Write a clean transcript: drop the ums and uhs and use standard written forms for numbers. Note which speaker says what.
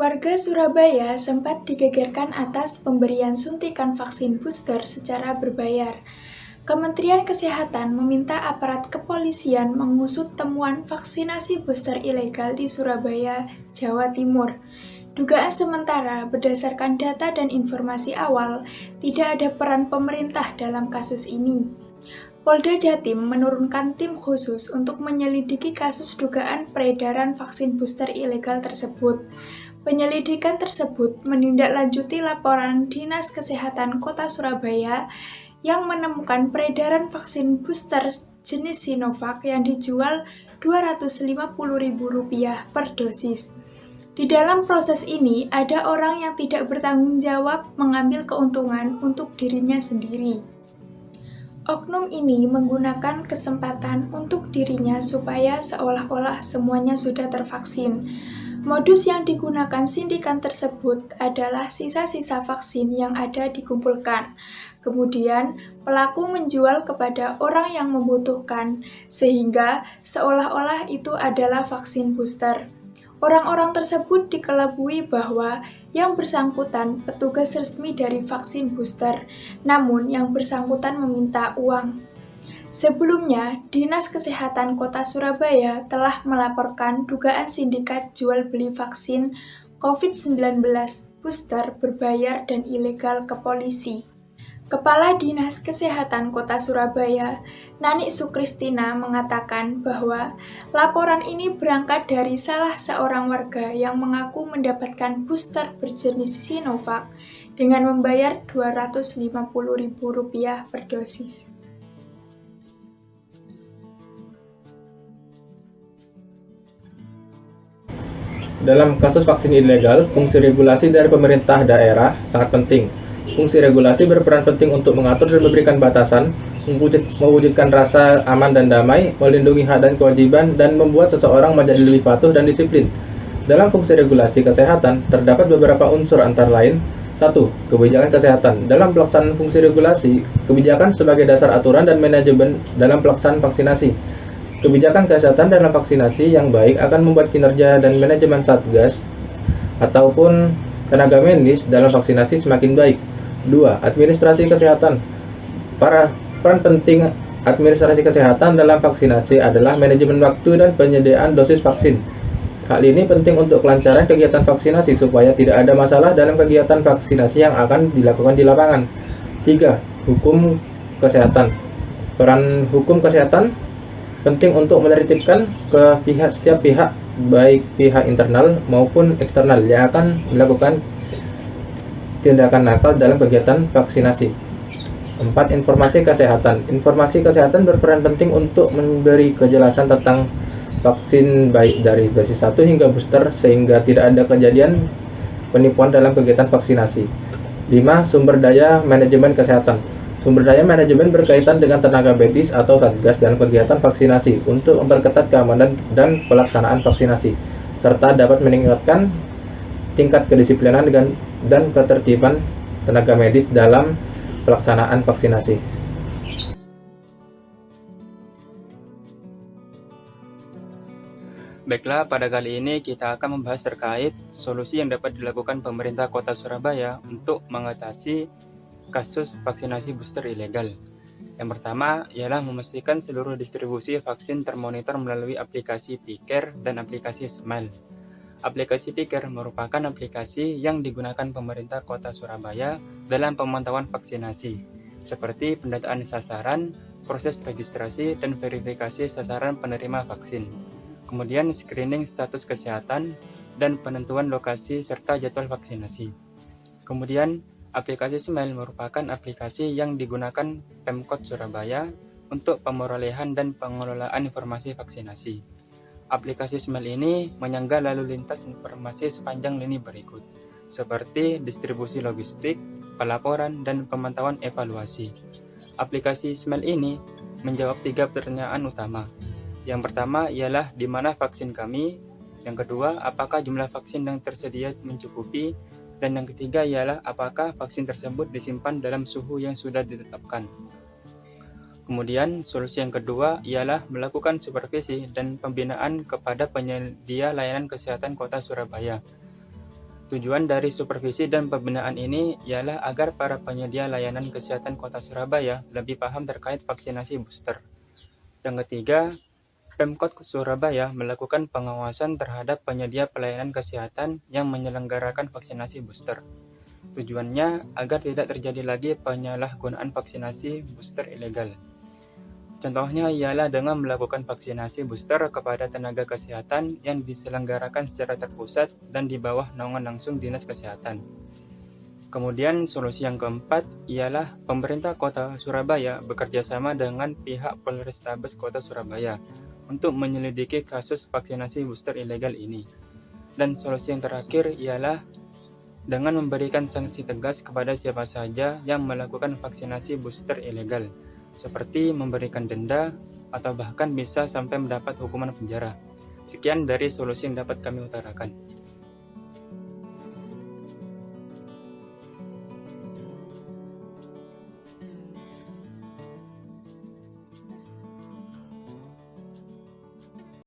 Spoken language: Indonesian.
Speaker 1: Warga Surabaya sempat digegerkan atas pemberian suntikan vaksin booster secara berbayar. Kementerian Kesehatan meminta aparat kepolisian mengusut temuan vaksinasi booster ilegal di Surabaya, Jawa Timur. Dugaan sementara berdasarkan data dan informasi awal, tidak ada peran pemerintah dalam kasus ini. Polda Jatim menurunkan tim khusus untuk menyelidiki kasus dugaan peredaran vaksin booster ilegal tersebut. Penyelidikan tersebut menindaklanjuti laporan Dinas Kesehatan Kota Surabaya yang menemukan peredaran vaksin booster jenis Sinovac yang dijual Rp250.000 per dosis. Di dalam proses ini, ada orang yang tidak bertanggung jawab mengambil keuntungan untuk dirinya sendiri. Oknum ini menggunakan kesempatan untuk dirinya supaya seolah-olah semuanya sudah tervaksin. Modus yang digunakan sindikan tersebut adalah sisa-sisa vaksin yang ada dikumpulkan. Kemudian, pelaku menjual kepada orang yang membutuhkan, sehingga seolah-olah itu adalah vaksin booster. Orang-orang tersebut dikelabui bahwa yang bersangkutan petugas resmi dari vaksin booster, namun yang bersangkutan meminta uang. Sebelumnya, Dinas Kesehatan Kota Surabaya telah melaporkan dugaan sindikat jual beli vaksin COVID-19 booster berbayar dan ilegal ke polisi. Kepala Dinas Kesehatan Kota Surabaya, Nani Sukristina, mengatakan bahwa laporan ini berangkat dari salah seorang warga yang mengaku mendapatkan booster berjenis Sinovac dengan membayar Rp250.000 per dosis.
Speaker 2: Dalam kasus vaksin ilegal, fungsi regulasi dari pemerintah daerah sangat penting. Fungsi regulasi berperan penting untuk mengatur dan memberikan batasan, mewujudkan rasa aman dan damai, melindungi hak dan kewajiban, dan membuat seseorang menjadi lebih patuh dan disiplin. Dalam fungsi regulasi kesehatan, terdapat beberapa unsur antara lain. 1. Kebijakan kesehatan. Dalam pelaksanaan fungsi regulasi, kebijakan sebagai dasar aturan dan manajemen dalam pelaksanaan vaksinasi. Kebijakan kesehatan dalam vaksinasi yang baik akan membuat kinerja dan manajemen Satgas ataupun tenaga medis dalam vaksinasi semakin baik. 2. Administrasi kesehatan. Peran penting administrasi kesehatan dalam vaksinasi adalah manajemen waktu dan penyediaan dosis vaksin. Hal ini penting untuk kelancaran kegiatan vaksinasi supaya tidak ada masalah dalam kegiatan vaksinasi yang akan dilakukan di lapangan. 3. Hukum kesehatan. Peran hukum kesehatan penting untuk menertibkan ke setiap pihak, baik pihak internal maupun eksternal yang akan melakukan tindakan nakal dalam kegiatan vaksinasi. 4. Informasi kesehatan. Informasi kesehatan berperan penting untuk memberi kejelasan tentang vaksin baik dari dosis 1 hingga booster sehingga tidak ada kejadian penipuan dalam kegiatan vaksinasi. 5. Sumber daya manajemen kesehatan. Sumber daya manajemen berkaitan dengan tenaga medis atau Satgas dalam kegiatan vaksinasi untuk memperketat keamanan dan pelaksanaan vaksinasi, serta dapat meningkatkan tingkat kedisiplinan dan ketertiban tenaga medis dalam pelaksanaan vaksinasi.
Speaker 3: Baiklah, pada kali ini kita akan membahas terkait solusi yang dapat dilakukan pemerintah Kota Surabaya untuk mengatasi kasus vaksinasi booster ilegal. Yang pertama ialah memastikan seluruh distribusi vaksin termonitor melalui aplikasi Pikir dan aplikasi Smile. Aplikasi Pikir merupakan aplikasi yang digunakan pemerintah Kota Surabaya dalam pemantauan vaksinasi, seperti pendataan sasaran, proses registrasi, dan verifikasi sasaran penerima vaksin. Kemudian screening status kesehatan dan penentuan lokasi serta jadwal vaksinasi. Kemudian aplikasi Smile merupakan aplikasi yang digunakan Pemkot Surabaya untuk pemerolehan dan pengelolaan informasi vaksinasi. Aplikasi Smile ini menyangga lalu lintas informasi sepanjang lini berikut, seperti distribusi logistik, pelaporan, dan pemantauan evaluasi. Aplikasi Smile ini menjawab 3 pertanyaan utama. Yang pertama ialah di mana vaksin kami, yang kedua apakah jumlah vaksin yang tersedia mencukupi, dan yang ketiga ialah apakah vaksin tersebut disimpan dalam suhu yang sudah ditetapkan. Kemudian solusi yang kedua ialah melakukan supervisi dan pembinaan kepada penyedia layanan kesehatan Kota Surabaya. Tujuan dari supervisi dan pembinaan ini ialah agar para penyedia layanan kesehatan Kota Surabaya lebih paham terkait vaksinasi booster. Yang ketiga, Pemkot Surabaya melakukan pengawasan terhadap penyedia pelayanan kesehatan yang menyelenggarakan vaksinasi booster. Tujuannya agar tidak terjadi lagi penyalahgunaan vaksinasi booster ilegal. Contohnya ialah dengan melakukan vaksinasi booster kepada tenaga kesehatan yang diselenggarakan secara terpusat dan di bawah naungan langsung Dinas Kesehatan. Kemudian solusi yang keempat ialah pemerintah Kota Surabaya bekerja sama dengan pihak Polrestabes Kota Surabaya untuk menyelidiki kasus vaksinasi booster ilegal ini. Dan solusi yang terakhir ialah dengan memberikan sanksi tegas kepada siapa saja yang melakukan vaksinasi booster ilegal, seperti memberikan denda atau bahkan bisa sampai mendapat hukuman penjara. Sekian dari solusi yang dapat kami utarakan.